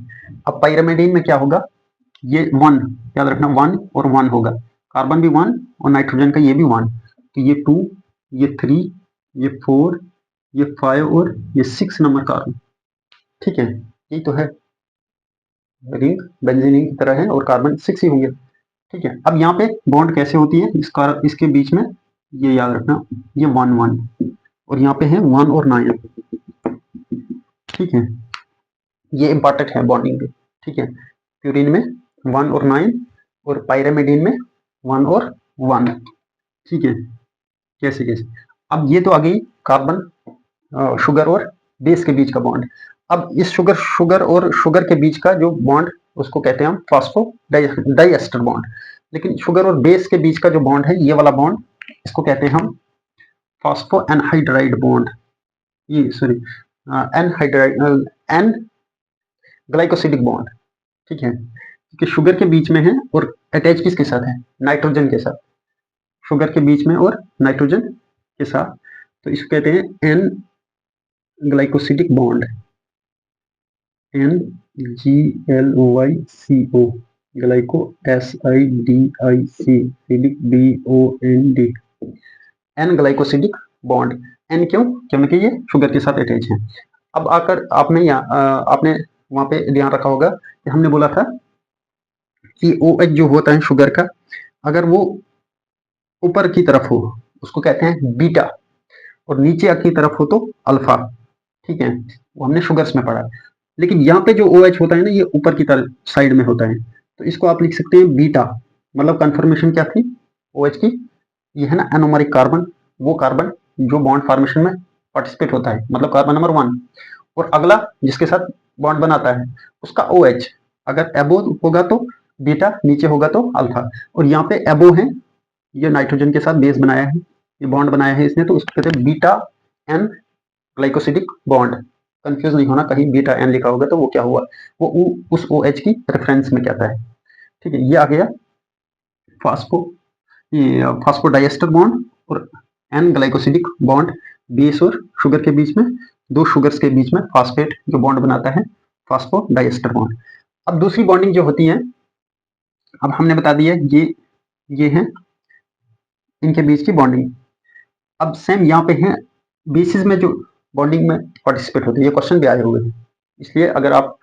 [SPEAKER 1] अब पाइरामिडीन में क्या होगा, ये 1, याद रखना 1 और 1 होगा, कार्बन भी 1 और नाइट्रोजन का ये भी 1, तो ये 2, ये 3, ये 4, ये 5 और ये 6 नंबर कार्बन, ठीक है, यही तो है, रिंग बेंजीन रिंग की तरह है और कार्बन 6 ही होंगे, ठीक है। अब यहाँ पे बॉन्ड कैसे होती है, इसके बीच में ये याद रखना, ये 1 1 और यहाँ पे है 1 और 9, ठीक है, ये इंपॉर्टेंट है बॉन्डिंग पे, ठीक है, प्यूरिन में 1 और 9 और पाइरामिडीन में 1 और 1, ठीक है, कैसे कैसे। अब ये तो आ गई कार्बन शुगर और बेस के बीच का बॉन्ड। अब इस शुगर और शुगर के बीच का जो बॉन्ड, उसको कहते हैं हम फॉस्फो डाइएस्टर बॉन्ड। लेकिन शुगर और बेस के बीच का जो बॉन्ड है, ये वाला बॉन्ड, इसको कहते हैं हम फॉस्फो एनहाइड्राइड बॉन्ड, ये sorry anhydride N glycosidic bond, ठीक है, कि शुगर के बीच में है और अटैच किसके साथ है, नाइट्रोजन के साथ, शुगर के बीच में और नाइट्रोजन के साथ, तो इसको कहते हैं N glycosidic bond, N G L O Y C O, glyco S I D I C, सिडिक B O N D, N glycosidic bond, N क्यों, क्योंकि ये शुगर के साथ अटैच है। अब आकर आपने आपने वहां पे ध्यान रखा होगा कि हमने बोला था कि ओ एच जो होता है शुगर का, अगर वो ऊपर की तरफ हो उसको कहते हैं बीटा, और नीचे की तरफ हो तो अल्फा, ठीक है, वो हमने शुगर्स में पढ़ा। लेकिन यहाँ पे जो ओ एच होता है ना, ये ऊपर की तरफ साइड में होता है, तो इसको आप लिख सकते हैं बीटा, मतलब कंफर्मेशन क्या थी ओ एच की, ये है ना एनोमरिक कार्बन, वो कार्बन जो बॉन्ड फॉर्मेशन में पार्टिसिपेट होता है, मतलब कार्बन नंबर 1, और अगला जिसके साथ बॉन्ड बनाता है उसका ओ एच, अगर एबो होगा तो बीटा, नीचे होगा तो अल्फा, और यहाँ पे एबो है, ये नाइट्रोजन के साथ बेस बनाया है, ये बॉन्ड बनाया है इसने, तो उसको कहते हैं beta N glycosidic bond. Confuse नहीं होना, कहीं बीटा एन लिखा होगा तो वो क्या हुआ, वो उस ओ एच की रेफरेंस में कहता है, ठीक है। ये आ गया फास्फो, ये फास्फोडाइएस्टर बॉन्ड और एन ग्लाइकोसिडिक बॉन्ड, बेस और शुगर के बीच में, दो शुगर्स के बीच में फास्फेट जो बॉन्ड बनाता है, फास्फोडाइएस्टर बॉन्ड। अब दूसरी बॉन्डिंग जो होती है, अब हमने बता दिया ये है इनके बीच की बॉन्डिंग। अब सेम यहाँ पे है बेसिस में जो बॉन्डिंग में पार्टिसिपेट होते हैं, ये क्वेश्चन भी आए हुए हैं, इसलिए अगर आप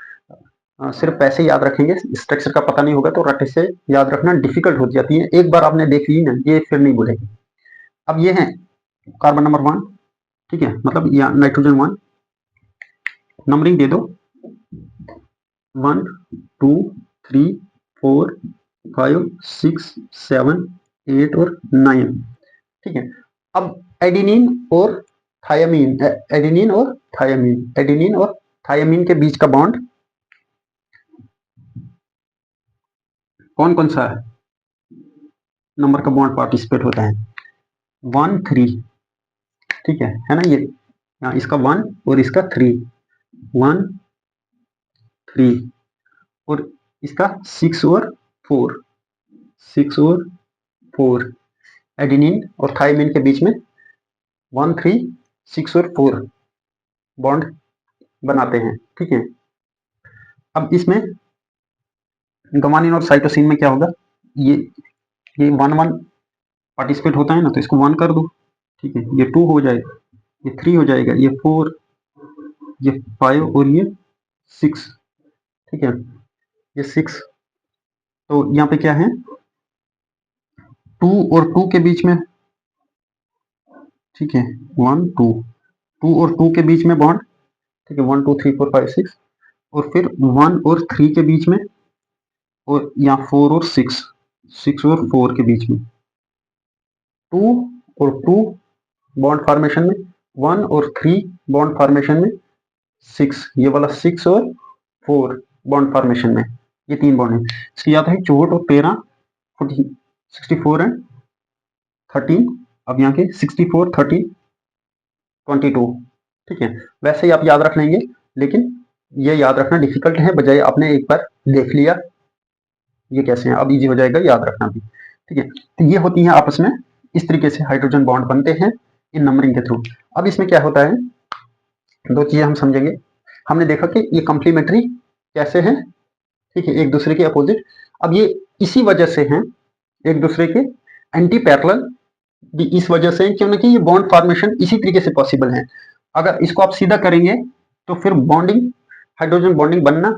[SPEAKER 1] सिर्फ पैसे याद रखेंगे, स्ट्रक्चर का पता नहीं होगा तो रट्टे से याद रखना डिफिकल्ट हो जाती है, एक बार आपने देख ली ना ये फिर नहीं भूलेगी। अब ये है कार्बन नंबर 1, ठीक है, मतलब या नाइट्रोजन 1, नंबरिंग दे दो 1 2 3 4 5 6 7 8 और 9, ठीक है। अब एडिनिन और थायामीन, एडिनिन और थायामीन के बीच का बॉन्ड कौन कौन सा नंबर का बॉन्ड पार्टिसिपेट होता है, 1 3, ठीक है ना, ये यहाँ इसका 1 और इसका 3, 1 3, और इसका 6 और 4, 6 और 4, एडिनिन और थायमिन के बीच में 1 3 6 और 4 बॉन्ड बनाते हैं, ठीक है। अब इसमें गवानिन और साइटोसिन में क्या होगा, ये 1 1 पार्टिसिपेट होता है ना, तो इसको 1 कर दो, ठीक है, ये 2 हो जाएगा, ये 3 हो जाएगा, ये 4, ये 5 और ये 6, ठीक है, ये 6, तो यहाँ पे क्या है 2 और 2 के बीच में, ठीक है, 1 2, 2 और 2 के बीच में बॉन्ड, ठीक है, 1 2 3 4 5 6, और फिर 1 और 3 के बीच में, और यहाँ 4 और 6, 6 और 4 के बीच में, 2 और 2 बॉन्ड फॉर्मेशन में, 1 और 3 बॉन्ड फॉर्मेशन में, 6, ये वाला 6 और 4 बॉन्ड फॉर्मेशन में, ये 3 बॉन्ड है। इसकी याद है 14 और 13, 64 एंड 13, अब यहाँ के 64 13 22, ठीक है, वैसे ही आप याद रख लेंगे, लेकिन ये याद रखना डिफिकल्ट है, बजाय आपने एक बार देख लिया ये कैसे हैं, अब इजी हो जाएगा याद रखना भी, ठीक है। तो ये होती है आपस में, इस तरीके से हाइड्रोजन बॉन्ड बनते हैं इन नंबरिंग के थ्रू। अब इसमें क्या होता है, दो चीजें हम समझेंगे, हमने देखा कि ये कॉम्प्लीमेंट्री कैसे हैं, ठीक है, एक दूसरे के अपोजिट। अब ये इसी वजह से हैं एक दूसरे के एंटी पैरेलल, भी इस वजह से क्योंकि ये बॉन्ड फॉर्मेशन इसी तरीके से पॉसिबल है। अगर इसको आप सीधा करेंगे तो फिर बॉन्डिंग, हाइड्रोजन बॉन्डिंग बनना,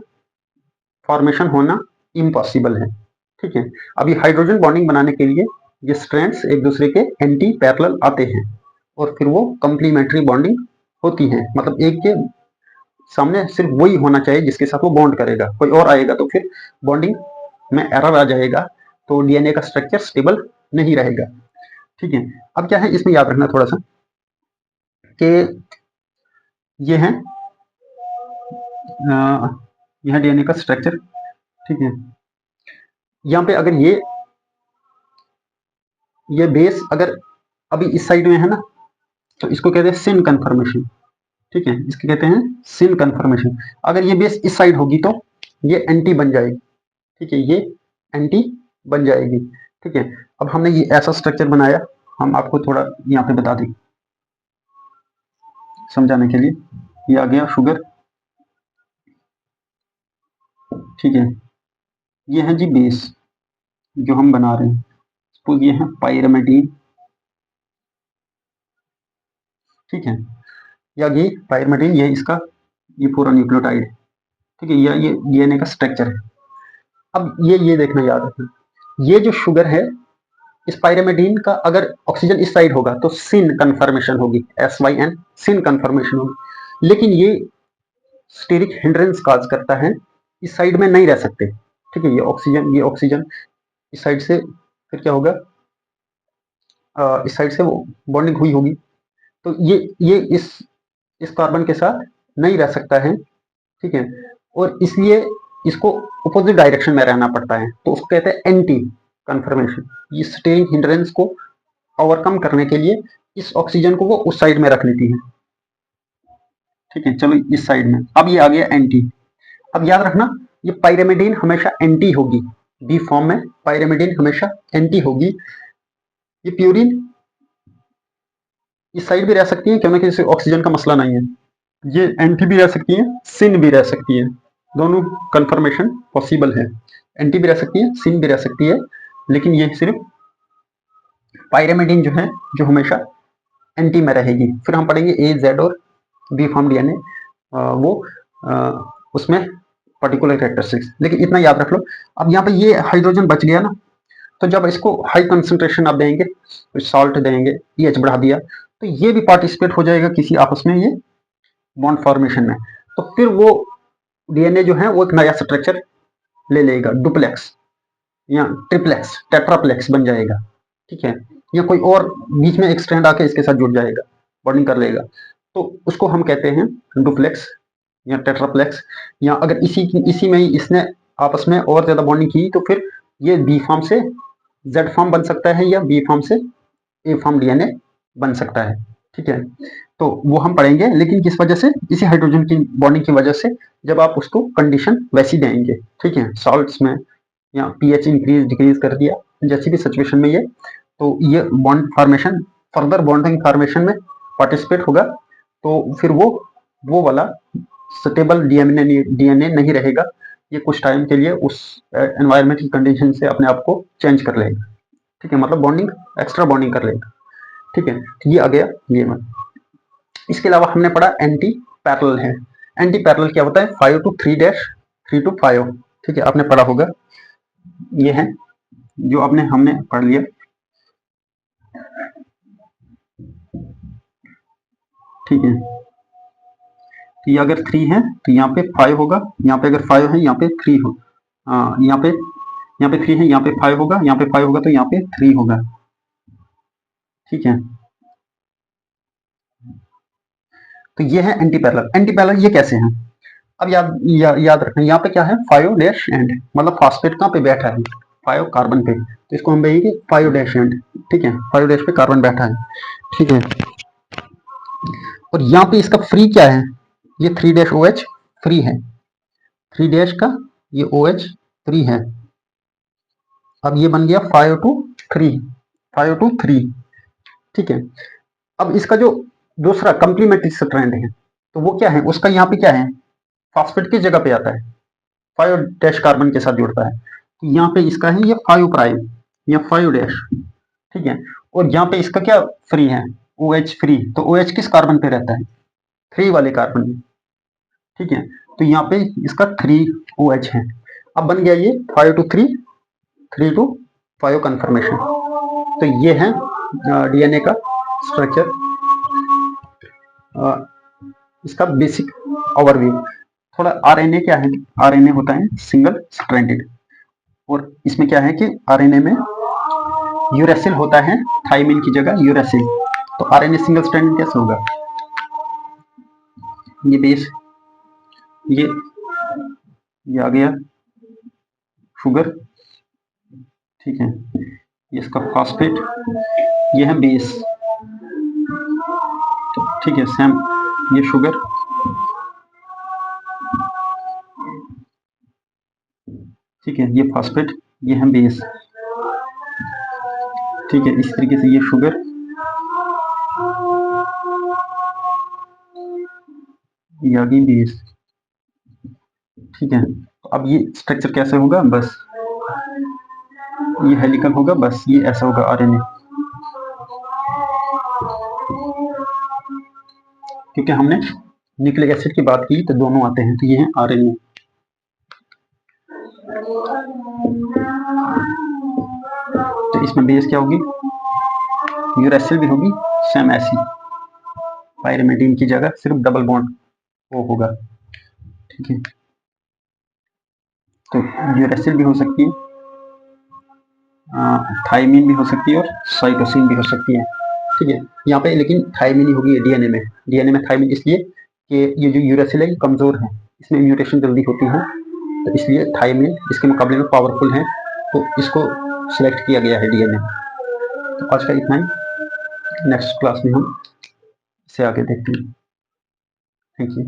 [SPEAKER 1] फॉर्मेशन होना इम्पॉसिबल है, ठीक है। अब ये हाइड्रोजन बॉन्डिंग बनाने के लिए ये स्ट्रैंड्स एक दूसरे के एंटी पैरेलल आते हैं, और फिर वो कंप्लीमेंट्री बॉन्डिंग होती है, मतलब एक के सामने सिर्फ वही होना चाहिए जिसके साथ वो बॉन्ड करेगा, कोई और आएगा तो फिर बॉन्डिंग में एरर आ जाएगा, तो डीएनए का स्ट्रक्चर स्टेबल नहीं रहेगा, ठीक है। अब क्या है इसमें याद रखना थोड़ा सा कि ये है यह डीएनए का स्ट्रक्चर, ठीक है। यहाँ पे अगर ये ये बेस अगर अभी इस साइड में है ना, तो इसको कहते हैं सिन कन्फर्मेशन। ठीक है, इसको कहते हैं सिन कन्फर्मेशन। अगर ये बेस इस साइड होगी तो ये एंटी बन जाएगी। ठीक है, ये एंटी बन जाएगी। ठीक है, अब हमने ये ऐसा स्ट्रक्चर बनाया, हम आपको थोड़ा यहाँ पे बता दें समझाने के लिए। ये आ गया शुगर। ठीक है, ये है जी बेस जो हम बना रहे हैं। सपोज ये है पायरिमिडीन। ठीक है, या ये पायरिमिडीन, ये इसका ये पूरा न्यूक्लियोटाइड है। ठीक है, ये डीएनए का स्ट्रक्चर है। अब ये देखना याद रखना, ये जो शुगर है, इस पायरिमिडीन का अगर ऑक्सीजन इस साइड होगा तो सिन कन्फर्मेशन होगी, SYN सिन कन्फर्मेशन होगी। लेकिन ये स्टेरिक हिंड्रेंस काज करता है, इस साइड में नहीं रह सकते। ठीक है, ये ऑक्सीजन इस साइड से फिर क्या होगा, इस साइड से वो बॉन्डिंग हुई होगी, तो ये इस कार्बन के साथ नहीं रह सकता है। ठीक है, और इसलिए इसको अपोजिट डायरेक्शन में रहना पड़ता है, तो उसको कहते हैं एंटी कन्फर्मेशन। ये स्टेरिंग हिंड्रेंस को ओवरकम करने के लिए इस ऑक्सीजन को वो उस साइड में रख लेती है। ठीक है, चलो इस साइड में, अब ये आ गया एंटी। अब याद रखना, ये पायरिमिडीन हमेशा एंटी होगी, बी फॉर्म में पायरिमिडीन हमेशा एंटी होगी। ये प्यूरिन इस साइड भी रह सकती है, क्योंकि इसे ऑक्सीजन का मसला नहीं है। ये एंटी भी रह सकती है, सिन भी रह सकती है, दोनों कन्फर्मेशन पॉसिबल है। एंटी भी रह सकती है, सिन भी रह सकती है, लेकिन ये सिर्फ पायरिमिडीन जो है, जो हमेशा एंटी में रहेगी। फिर हम पढ़ेंगे ए, जेड और बी फॉर्म डीएनए, वो उसमें पर्टिकुलर कैरेक्टरिस्टिक्स। लेकिन इतना याद रख लो, अब यहाँ पे ये हाइड्रोजन बच गया ना, तो जब इसको हाई कंसंट्रेशन आप देंगे, तो सॉल्ट देंगे, पीएच बढ़ा दिया, तो ये भी पार्टिसिपेट हो जाएगा किसी आपस में ये बॉन्ड फॉर्मेशन में। तो फिर वो डीएनए जो है वो एक नया स्ट्रक्चर ले लेगा, डुप्लेक्स या ट्रिप्लेक्स, टेट्राप्लेक्स बन जाएगा। ठीक है, या कोई और बीच में एक स्ट्रैंड आके इसके साथ जुड़ जाएगा, बॉन्डिंग कर लेगा, तो उसको हम कहते हैं डुप्लेक्स या टेट्राप्लेक्स। या अगर इसी में ही इसने आपस में और ज्यादा बॉन्डिंग की, तो फिर ये बी फॉर्म से जेड फॉर्म बन सकता है, या बी फॉर्म से ए फॉर्म डीएनए बन सकता है। ठीक है, तो वो हम पढ़ेंगे, लेकिन किस वजह से, इसी हाइड्रोजन की बॉन्डिंग की वजह से, जब आप उसको कंडीशन वैसी देंगे। ठीक है, सॉल्ट्स में या पीएच इंक्रीज डिक्रीज कर दिया, जैसी भी सिचुएशन में ये, तो ये bond formation, further bonding formation में पार्टिसिपेट होगा, तो फिर वो वाला स्टेबल डीएनए नहीं रहेगा, ये कुछ टाइम के लिए उस एनवायरमेंट की कंडीशन से अपने आप को चेंज कर लेगा। ठीक है, मतलब बॉन्डिंग, एक्स्ट्रा बॉन्डिंग कर लेगा। ठीक है, ये आ गया ये वन। इसके अलावा हमने पढ़ा एंटी पैरेलल है। एंटी पैरेलल क्या होता है, 5 to 3 डैश 3 to 5। ठीक है, आपने पढ़ा होगा, ये है जो हमने पढ़ लिया। ठीक है, तो ये अगर 3 है तो यहाँ पे 5 होगा, यहाँ पे अगर 5 है यहाँ पे 3 हो, यहाँ पे 3 है, यहाँ पे 5 होगा, यहाँ पे 5 होगा, तो यहाँ पे 3 होगा। ठीक है, तो ये है एंटी पैरेलल। एंटी पैरेलल ये कैसे हैं, अब याद रखना, यहाँ पे क्या है, 5 डैश एंड, मतलब फास्फेट कहाँ पे बैठा है, 5 कार्बन पे, तो इसको हम कहेंगे 5 डैश एंड। ठीक है, 5 डैश पे कार्बन बैठा है। ठीक है, और यहाँ पे इसका फ्री क्या है, ये 3 डैश OH फ्री है, 3 डैश का ये OH फ्री है। अब ये बन गया 5 to 3, 5 to 3। ठीक है, अब इसका जो दूसरा कंप्लीमेंट्री स्ट्रैंड है, तो वो क्या है, उसका यहाँ पे क्या है, फास्फेट किस जगह पे आता है, 5 डैश कार्बन के साथ जुड़ता है, तो यहाँ पे इसका है ये 5 प्राइम या 5 डैश। ठीक है, और यहाँ पे इसका क्या फ्री है, OH फ्री, तो OH किस कार्बन पे रहता है, 3 वाले कार्बन में। ठीक है, तो यहाँ पे इसका 3 OH है। अब बन गया ये 5 to 3, 3 to 5 कन्फर्मेशन। तो ये है डीएनए का स्ट्रक्चर, इसका बेसिक ओवरव्यू। थोड़ा आरएनए क्या है, आरएनए होता है सिंगल स्ट्रैंडेड, और इसमें क्या है कि आरएनए में यूरेसिल होता है, थाइमिन की जगह यूरेसिल। तो आरएनए सिंगल स्ट्रैंडेड कैसे होगा, ये बेस, ये आ गया शुगर। ठीक है, ये इसका फॉस्फेट, ये है बेस, ठीक है। सेम ये शुगर, ठीक है, ये फॉस्फेट, ये है बेस, ठीक है। इस तरीके से ये शुगर, ये आ गई बेस, ठीक है। अब ये स्ट्रक्चर कैसे होगा, बस ये हेलिकल होगा, बस ये ऐसा होगा आरएनए, क्योंकि हमने न्यूक्लिक एसिड की बात की तो दोनों आते हैं, तो ये है आरएनए। तो इसमें बेस क्या होगी, यूरेसिल भी होगी, सेम ऐसी पायरिमिडीन की जगह सिर्फ डबल बॉन्ड वो होगा, ठीक है। तो यूरेसिल भी हो सकती है, थाइमिन भी हो सकती है और साइटोसिन भी हो सकती है, ठीक है। यहाँ पे लेकिन थाइमिन ही होगी डीएनए में थाइमिन, इसलिए कि ये जो यूरेसिल है ये कमजोर है, इसमें म्यूटेशन जल्दी होती है, तो इसलिए थाइमिन इसके मुकाबले में पावरफुल है, तो इसको सिलेक्ट किया गया है डीएनए। तो आज का इतना ही, नेक्स्ट क्लास में हम इसे आगे देखते हैं। Thank you.